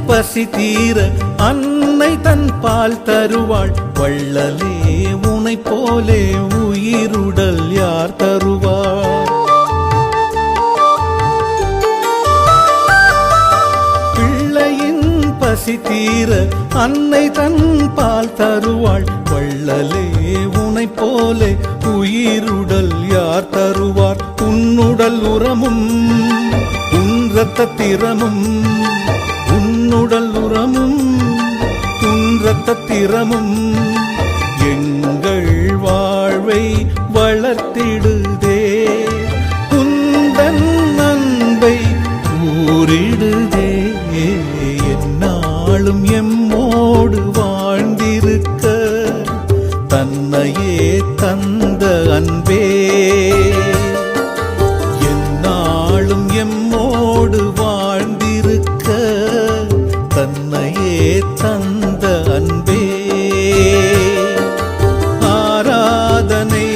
பசி தீர அன்னை தன் பால் தருவாள். வள்ளலே உனை போலே உயிருடல் யார் தருவார்? பிள்ளையின் பசி தீர அன்னை தன் பால் தருவாள். வள்ளலே உனை போலே உயிருடல் யார் தருவார்? உன்னுடல் உரமும் உன் இரத்த திறமும், உன்னுடல் உரமும் உன் இரத்த திறமும் எங்கள் வாழ்வை வளர்த்திடுதே. குந்தன் அன்பை கூறிடுதே. என்னாலும் எம்மோடு வாழ்ந்திருக்க தன்னையே தந்த அன்பே. என்னாலும் எம்மோடு வாழ்ந்திருக்க தன்னையே தந்த அன்பே. ஆராதனை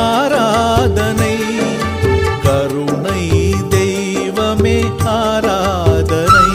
ஆராதனை கருணை தெய்வமே ஆராதனை.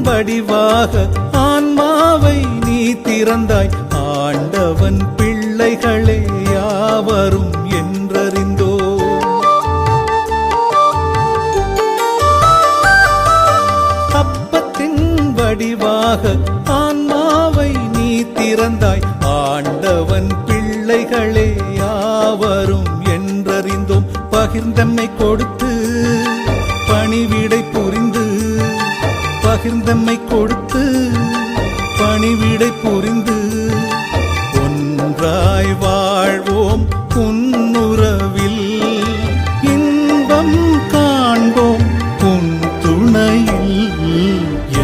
வடிவாக ஆன்மாவை நீ திறந்தாய். ஆண்டவன் பிள்ளைகளே யாவரும் என்றறிந்தோ. அப்பத்தின் வடிவாக ஆன்மாவை நீ திறந்தாய். ஆண்டவன் பிள்ளைகளே யாவரும் என்றறிந்தோம். பகிர்ந்தம்மை கொடுத்து பணிவிடை புரிந்து, பகிர்ந்தம்மை கொடுத்து பணிவிடை புரிந்து ஒன்றாய் வாழ்வோம் உன்னுறவில். இன்பம் காண்போம் உன் துணையில்.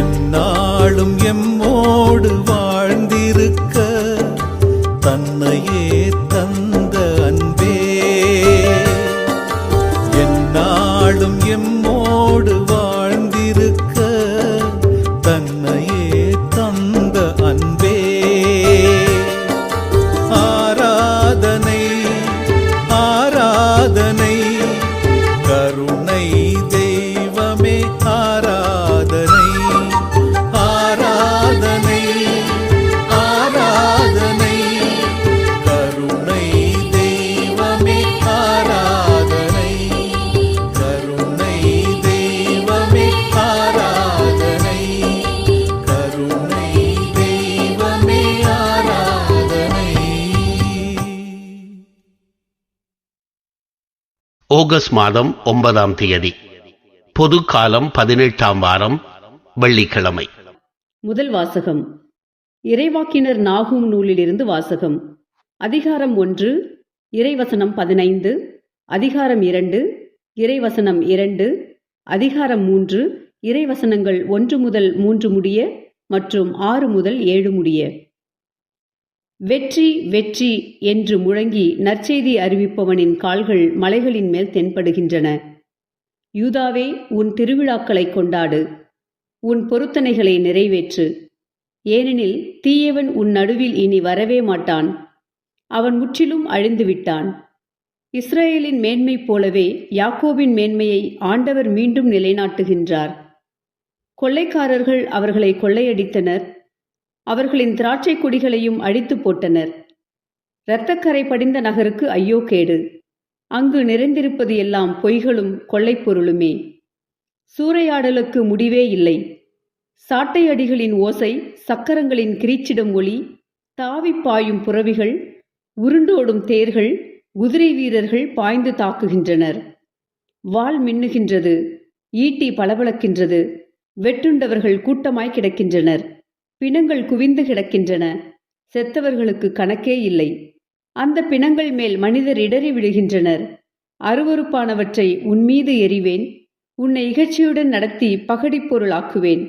எந்நாளும் எம்மோடு வாழ்ந்திருக்க தன்னையே தந்த அன்பே. எந்நாளும் எம்மோடு வாழ்ந்திருக்க தன்னையே தந்த அன்பே. ஆராதனை ஆராதனை கருணை தெய்வமே ஆராதனை. ஆராதனை ஆராதனை கருணை தெய்வமே ஆராதனை. கருணை தெய்வமே ஆராதனை. கருணை தெய்வமே ஆராதனை. ஆகஸ்ட் மாதம் 9ஆம் தேதி, பொது காலம் 18ஆம் வாரம், வெள்ளிக்கிழமை. முதல் வாசகம் இறைவாக்கினர் நாகூம் நூலிலிருந்து வாசகம். அதிகாரம் 1, இறைவசனம் 15, அதிகாரம் 2, இறைவசனம் 2, அதிகாரம் 3, இறைவசனங்கள் 1 முதல் 3 முடிய மற்றும் 6 முதல் 7 முடிய. வெற்றி வெற்றி என்று முழங்கி நற்செய்தி அறிவிப்பவனின் கால்கள் மலைகளின் மேல் தென்படுகின்றன. யூதாவே, உன் திருவிழாக்களை கொண்டாடு, உன் பொருத்தனைகளை நிறைவேற்று. ஏனெனில் தீயவன் உன் நடுவில் இனி வரவே மாட்டான். அவன் முற்றிலும் அழிந்துவிட்டான். இஸ்ரவேலின் மேன்மை போலவே யாக்கோபின் மேன்மையை ஆண்டவர் மீண்டும் நிலைநாட்டுகின்றார். கொள்ளைக்காரர்கள் அவர்களை கொள்ளையடித்தனர். அவர்களின் திராட்சை கொடிகளையும் அடித்து போட்டனர். இரத்தக்கரை படிந்த நகருக்கு ஐயோ கேடு! அங்கு நிறைந்திருப்பது எல்லாம் பொய்களும் கொள்ளைப் பொருளுமே. சூறையாடலுக்கு முடிவே இல்லை. சாட்டை அடிகளின் ஓசை, சக்கரங்களின் கிரீச்சிடும் ஒளி, தாவிப் பாயும் புறவிகள், உருண்டோடும் தேர்கள், குதிரை வீரர்கள் பாய்ந்து தாக்குகின்றனர். வாள் மின்னுகின்றது, ஈட்டி பளபளக்கின்றது. வெட்டுண்டவர்கள் கூட்டமாய் கிடக்கின்றனர். பிணங்கள் குவிந்து கிடக்கின்றன. செத்தவர்களுக்கு கணக்கே இல்லை. அந்த பிணங்கள் மேல் மனிதர் இடறி விடுகின்றனர். அருவருப்பானவற்றை உன்மீது எறிவேன். உன்னை இகழ்ச்சியுடன் நடத்தி பகடிப் பொருளாக்குவேன்.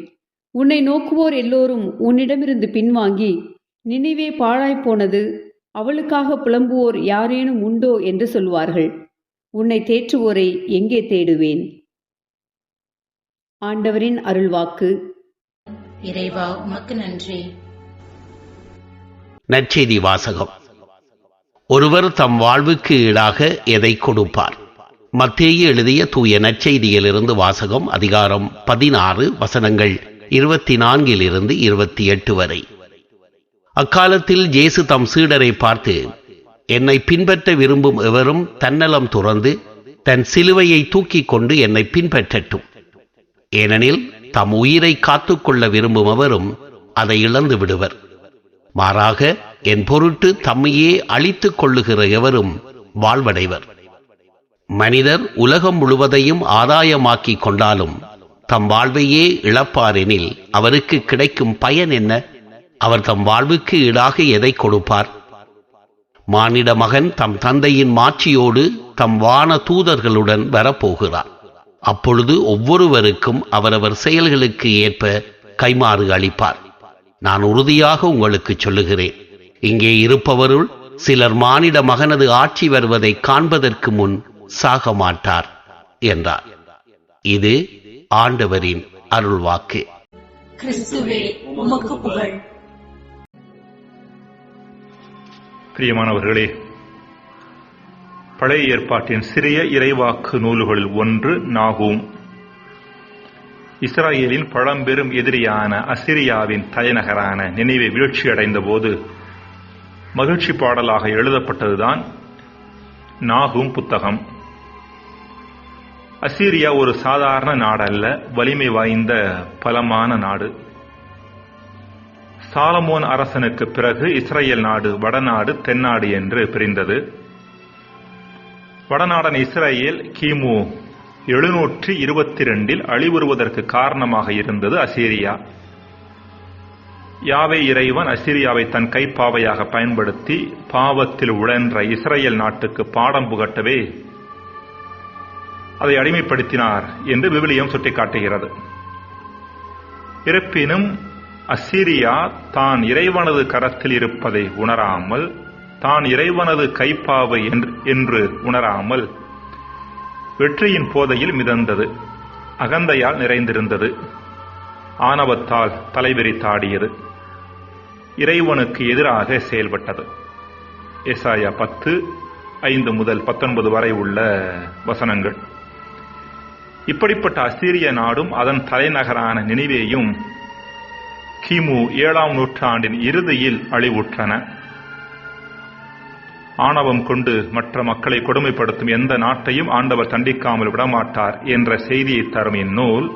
உன்னை நோக்குவோர் எல்லோரும் உன்னிடமிருந்து பின்வாங்கி, நினிவே பாழாய்ப்போனது, அவளுக்காக புலம்புவோர் யாரேனும் உண்டோ என்று சொல்வார்கள். உன்னை தேற்றுவோரை எங்கே தேடுவேன்? ஆண்டவரின் அருள்வாக்கு. இறைவா, உமக்கு நன்றி. நற்செய்தி வாசகம். ஒருவர் தம் வாழ்வுக்கு ஈடாக எதை கொடுப்பார்? மத்தேயு எழுதிய தூய நற்செய்தியிலிருந்து வாசகம். அதிகாரம் 16 வசனங்கள் 24 28 வரை. அக்காலத்தில் இயேசு தம் சீடரை பார்த்து, என்னை பின்பற்ற விரும்பும் எவரும் தன்னலம் துறந்து தன் சிலுவையை தூக்கிக் கொண்டு என்னை பின்பற்றட்டும். ஏனெனில் தம் உயிரை காத்துக்கொள்ள விரும்பும் எவரும் அதை இழந்து விடுவர். மாறாக என் பொருட்டு தம்மையே அழித்துக் கொள்ளுகிற எவரும் வாழ்வடைவர். மனிதர் உலகம் முழுவதையும் ஆதாயமாக்கிக் கொண்டாலும் தம் வாழ்வையே இழப்பாரெனில் அவருக்கு கிடைக்கும் பயன் என்ன? அவர் தம் வாழ்வுக்கு ஈடாக எதை கொடுப்பார்? மானிட மகன் தம் தந்தையின் மாட்சியோடு தம் வான தூதர்களுடன் வரப்போகிறார். அப்பொழுது ஒவ்வொருவருக்கும் அவரவர் செயல்களுக்கு ஏற்ப கைமாறு அளிப்பார். நான் உறுதியாக உங்களுக்கு சொல்லுகிறேன், இங்கே இருப்பவருள் சிலர் மானிட மகனது ஆட்சி வருவதை காண்பதற்கு முன் சாக மாட்டார் என்றார். இது ஆண்டவரின் அருள்வாக்கு. கிறிஸ்துவே, உமக்கு புகழ். பிரியமானவர்களே, பழைய ஏற்பாட்டின் சிறிய இறைவாக்கு நூல்களில் ஒன்று நாகூம். இஸ்ராயேலின் பழம்பெரும் எதிரியான அசிரியாவின் தலைநகரான நினிவே வீழ்ச்சியடைந்த போது மகிழ்ச்சி பாடலாக எழுதப்பட்டதுதான் நாகூம் புத்தகம். அசீரியா ஒரு சாதாரண நாடல்ல, வலிமை வாய்ந்த பலமான நாடு. சாலமோன் அரசனுக்கு பிறகு இஸ்ரேல் நாடு வடநாடு தென்னாடு என்று பிரிந்தது. வடநாடன் இஸ்ரேல் கிமு 722 அழிவுறுவதற்கு காரணமாக இருந்தது அசீரியா. யாவே இறைவன் அசீரியாவை தன் கைப்பாவையாக பயன்படுத்தி பாவத்தில் உழன்ற இஸ்ரேல் நாட்டுக்கு பாடம் புகட்டவே அதை அடிமைப்படுத்தினார் என்று விவிலியம் சுட்டிக்காட்டுகிறது. இருப்பினும் அசீரியா தான் இறைவனது கரத்தில் இருப்பதை உணராமல், தான் இறைவனது கைப்பாவை என்று உணராமல் வெற்றியின் போதையில் மிதந்தது. அகந்தையால் நிறைந்திருந்தது. ஆணவத்தால் தலைவிரித்தாடியது. இறைவனுக்கு எதிராக செயல்பட்டது. எசாயா 10:5-19 வரை உள்ள வசனங்கள். இப்படிப்பட்ட அசீரிய நாடும் அதன் தலைநகரான நினிவேயும் கிமு 7ஆம் நூற்றாண்டின் இறுதியில் அழிவுற்றன. ஆணவம் கொண்டு மற்ற மக்களை கொடுமைப்படுத்தும் எந்த நாட்டையும் ஆண்டவர் தண்டிக்காமல் விடமாட்டார் என்ற செய்தியை தரும் இந்நூல்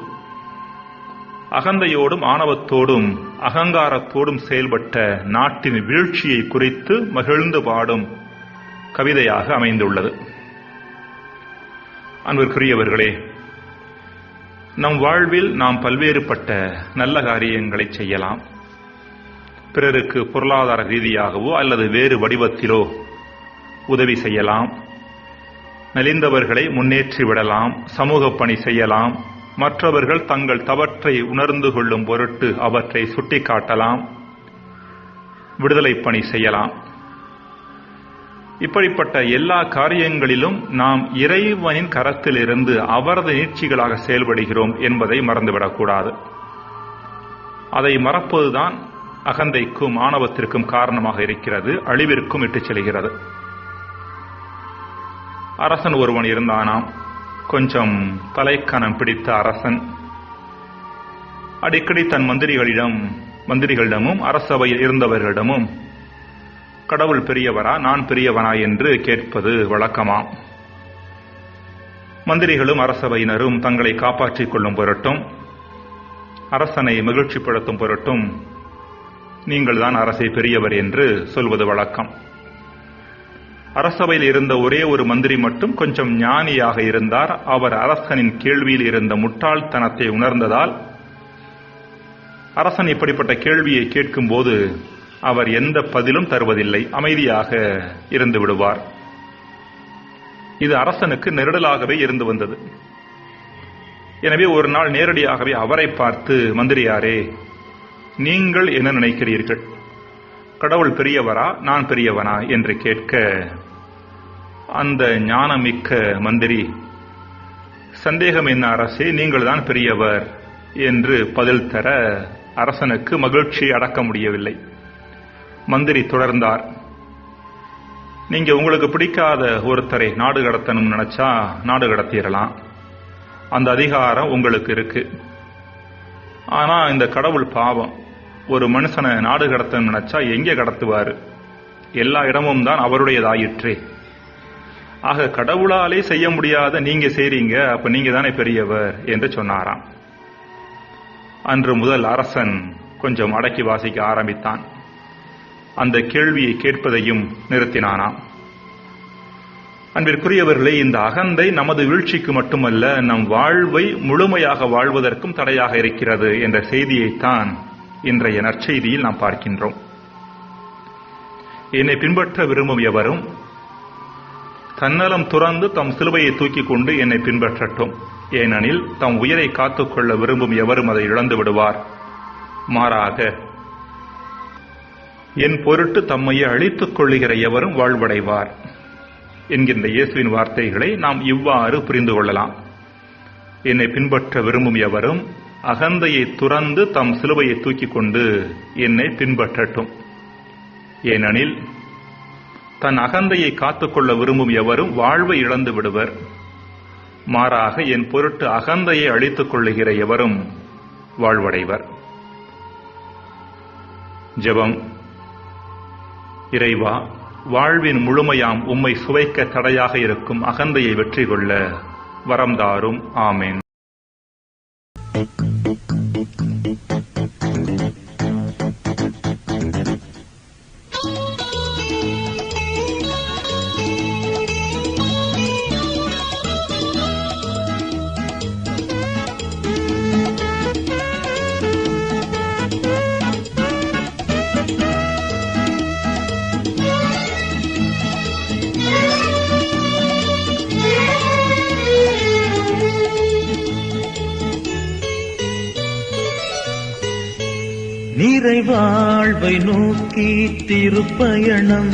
அகந்தையோடும் ஆணவத்தோடும் அகங்காரத்தோடும் செயல்பட்ட நாட்டின் வீழ்ச்சியை குறித்து மகிழ்ந்து பாடும் கவிதையாக அமைந்துள்ளது. அன்பிற்குரியவர்களே, நம் வாழ்வில் நாம் பல்வேறுபட்ட நல்ல காரியங்களை செய்யலாம். பிறருக்கு பொருளாதார ரீதியாகவோ அல்லது வேறு வடிவத்திலோ உதவி செய்யலாம். நலிந்தவர்களை முன்னேற்றி விடலாம். சமூக பணி செய்யலாம். மற்றவர்கள் தங்கள் தவற்றை உணர்ந்து கொள்ளும் பொருட்டு அவற்றை சுட்டிக்காட்டலாம். விடுதலை பணி செய்யலாம். இப்படிப்பட்ட எல்லா காரியங்களிலும் நாம் இறைவனின் கரத்திலிருந்து அவரது நீட்சிகளாக செயல்படுகிறோம் என்பதை மறந்துவிடக்கூடாது. அதை மறப்பதுதான் அகந்தைக்கும் ஆணவத்திற்கும் காரணமாக இருக்கிறது, அழிவிற்கும் இட்டுச் செல்கிறது. அரசன் ஒருவன் இருந்தானாம். கொஞ்சம் தலைக்கணம் பிடித்த அரசன். அடிக்கடி தன் மந்திரிகளிடமும் அரசவையில் இருந்தவர்களிடமும் கடவுள் பெரியவரா, நான் பெரியவனா என்று கேட்பது வழக்கமாம். மந்திரிகளும் அரசவையினரும் தங்களை காப்பாற்றிக் கொள்ளும் பொருட்டும், அரசனை மகிழ்ச்சிப்படுத்தும் பொருட்டும், நீங்கள் தான் அரசை பெரியவர் என்று சொல்வது வழக்கம். அரசவையில் இருந்த ஒரே ஒரு மந்திரி மட்டும் கொஞ்சம் ஞானியாக இருந்தார். அவர் அரசனின் கேள்வியில் இருந்த முட்டாள்தனத்தை உணர்ந்ததால் அரசன் இப்படிப்பட்ட கேள்வியை கேட்கும் போது அவர் எந்த பதிலும் தருவதில்லை, அமைதியாக இருந்து விடுவார். இது அரசனுக்கு நெருடலாகவே இருந்து வந்தது. எனவே ஒரு நாள் நேரடியாகவே அவரை பார்த்து, மந்திரியாரே, நீங்கள் என்ன நினைக்கிறீர்கள்? கடவுள் பெரியவரா, நான் பெரியவனா என்று கேட்க, அந்த ஞானமிக்க மந்திரி, சந்தேகம் என்ன அரசே, நீங்கள் தான் பெரியவர் என்று பதில் தர அரசனுக்கு மகிழ்ச்சி அடக்க முடியவில்லை. மந்திரி தொடர்ந்தார், நீங்க உங்களுக்கு பிடிக்காத ஒருத்தரை நாடு கடத்தணும் நினைச்சா நாடு கடத்திடலாம், அந்த அதிகாரம் உங்களுக்கு இருக்கு. ஆனா இந்த கடவுள் பாவம், ஒரு மனுஷனை நாடு கடத்தணும் நினைச்சா எங்கே கடத்துவாரு? எல்லா இடமும் தான் அவருடையதாயிற்றே. ஆக கடவுளாலே செய்ய முடியாத நீங்க செய்றீங்க, அப்ப நீங்க தானே பெரியவர் என்று சொன்னாராம். அன்று முதல் அரசன் கொஞ்சம் அடக்கி வாசிக்க ஆரம்பித்தான். அந்த கேள்வியை கேட்பதையும் நிறுத்தினானாம். அன்பிற்குரியவர்களே, இந்த அகந்தை நமது வீழ்ச்சிக்கு மட்டுமல்ல, நம் வாழ்வை முழுமையாக வாழ்வதற்கும் தடையாக இருக்கிறது என்ற செய்தியைத்தான் இன்றைய நற்செய்தியில் நாம் பார்க்கின்றோம். என்னை பின்பற்ற விரும்பும் எவரும் தன்னலம் துறந்து தம் சிலுவையை தூக்கிக் கொண்டு என்னை பின்பற்றட்டும். ஏனெனில் தம் உயிரை காத்துக்கொள்ள விரும்பும் எவரும் அதை இழந்து விடுவார். மாறாக என் பொருட்டு தம்மையை அழித்துக் கொள்ளுகிற எவரும் வாழ்வடைவார் என்கின்ற இயேசுவின் வார்த்தைகளை நாம் இவ்வாறு புரிந்து கொள்ளலாம். என்னை பின்பற்ற விரும்பும் எவரும் அகந்தையை துறந்து தம் சிலுவையை தூக்கிக் கொண்டு என்னை பின்பற்றட்டும். ஏனெனில் தன் அகந்தையை காத்துக்கொள்ள விரும்பும் எவரும் வாழ்வை இழந்து விடுவர். மாறாக என் பொருட்டு அகந்தையை அழித்துக் கொள்ளுகிற எவரும் வாழ்வடைவர். ஜெபம். இறைவா, வாழ்வின் முழுமையாம் உம்மை சுவைக்க தடையாக இருக்கும் அகந்தையை வெற்றி கொள்ள வரம் தாரும். ஆமென். நிறைவாழ்வை நோக்கி திருப்பயணம்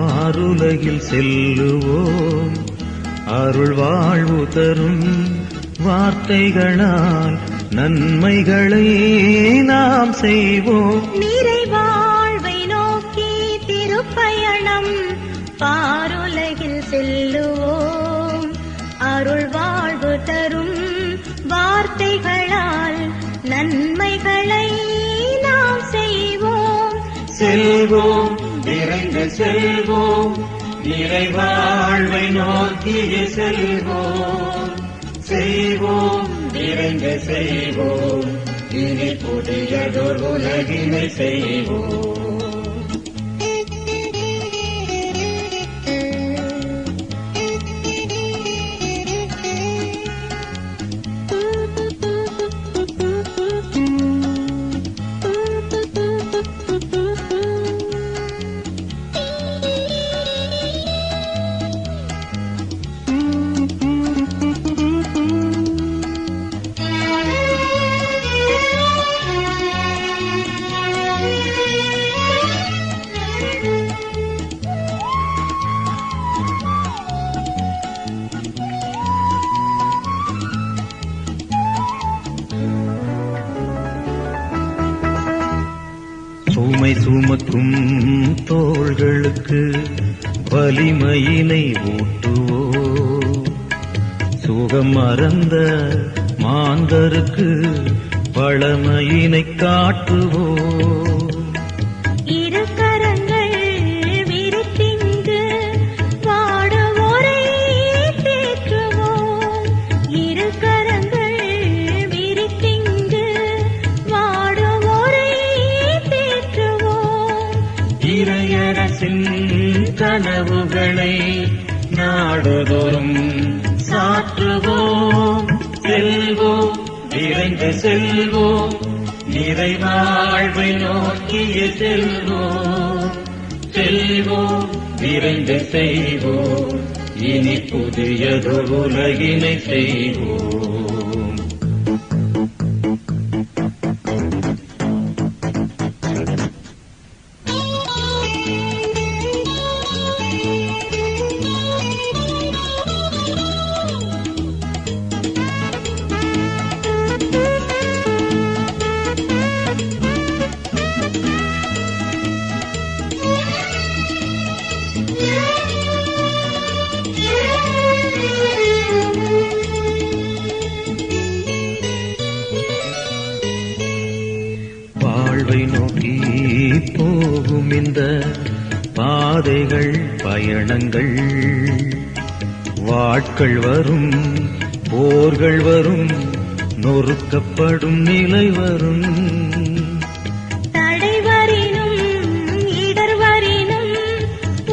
ஆருலகில் செல்லுவோம். அருள் வாழ்வு தரும் வார்த்தைகளால் நன்மைகளை நாம் செய்வோம். நிறைவாழ்வை நோக்கி திருப்பயணம் பாருலகில் செல்லுவோம். அருள் வாழ்வு தரும் வார்த்தைகளால் நன்மைகளை நாம் செய்வோம். செல்வோம், விரைந்து செல்வோம், நிறைவாழ்வை நோக்கிய செல்வோம். செய்வோம், விரைந்து செய்வோம், இனி புதியதொரு உலகினை செய்வோம். சுமை சுமக்கும் தோள்களுக்கு வலிமையினை ஊட்டுவோம். சுகம் மறந்த மாந்தருக்கு பழமையினை காட்டுவோம். இரு கரங்கள் விரித்திங்கு வாடுவோரை தேற்றுவோம். இரு கரங்கள் விரித்திங்கு வாடுவோரை தேற்றுவோம். இறையரசின் கனவுகளை நாடுதோறும் சாற்றுவோம். செல்வோம், விரைந்து செல்வோம், நிறைவாழ்வை நோக்கிய செல்வோம். செல்வோம், விரைந்து செய்வோம், இனி புதியதொரு உலகினை செய்வோம். இந்த பாதைகள் பயணங்கள். வாட்கள் வரும், போர்கள் வரும், நொறுக்கப்படும் நிலை வரும். தடைவரினும் இடர்வரினும்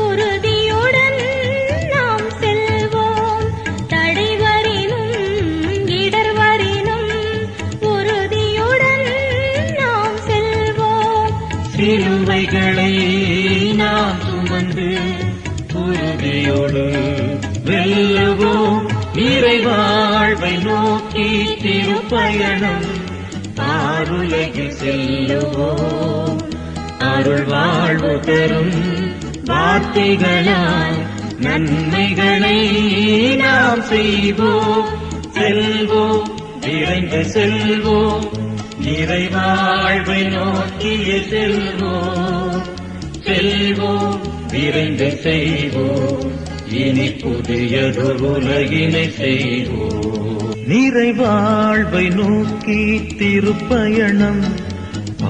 உறுதியுடன் நாம் செல்வோம். தடைவரினும் இடர்வரினும் உறுதியுடன் நாம் செல்வோம். சிலுவைகளை நாம் சுமந்து உறுதியோடு வெல்லுவோம். நிறைவாழ்வை நோக்கி திருப்பயணம் ஆருலகில் செல்லுவோம். அருள் வாழ்வு தரும் வார்த்தைகளால் நன்மைகளை நாம் செய்வோம். செல்வோம், விரைந்து செல்வோம், நிறைவாழ்வை நோக்கிய செல்வோம். செல்வோம், விரைந்து செய்வோம், இனி புதியதொரு உலகினை செய்வோம். நிறைவாழ்வை நோக்கி திருப்பயணம்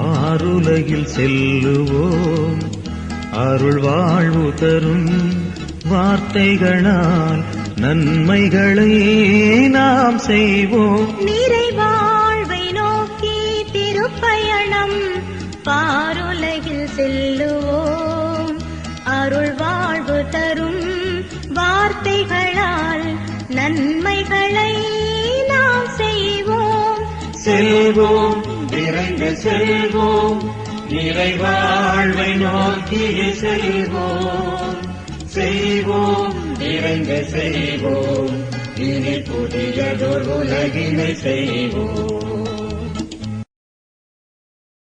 ஆருலகில் செல்லுவோம். அருள் வாழ்வு தரும் வார்த்தைகளால் நன்மைகளை நாம் செய்வோம். நிறைவாழ்வை நோக்கி திருப்பயணம் பாருலகில் செல்லுவோம். அருள் வாழ்வு தரும் வார்த்தைகளால் நன்மைகளை நாம் செய்வோம். செல்வோம், விரைந்து செல்வோம், நிறைவாழ்வை நோக்கிய செல்வோம். செய்வோம், விரைந்து செய்வோம், இனி புதியதொரு உலகினை செய்வோம்.